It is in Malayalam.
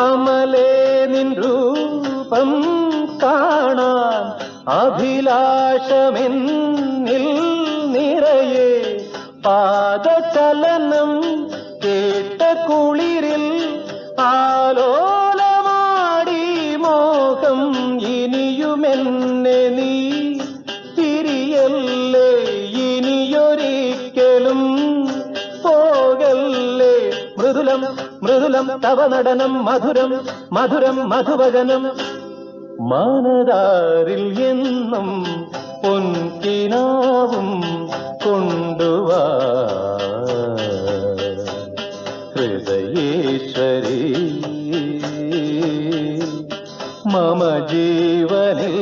അമലേ നിൻ രൂപം കാണാൻ അഭിലാഷമെന്നിൽ നിറയെ പാദചലനം കേട്ട കുളിരിൽ ആലോലമാടി മോഹം ഇനിയുമെന്നെ നീ തിരിയല്ലേ ഇനിയൊരിക്കലും പോകല്ലേ മൃദുലം മൃദുലം തവ നടനം മധുരം മധുരം മധുവചനം മനതാരിൽ എന്നും പൊൻകിനാവും കൊണ്ടുവാ ഹൃദയേശ്വരി മമ ജീവനിൽ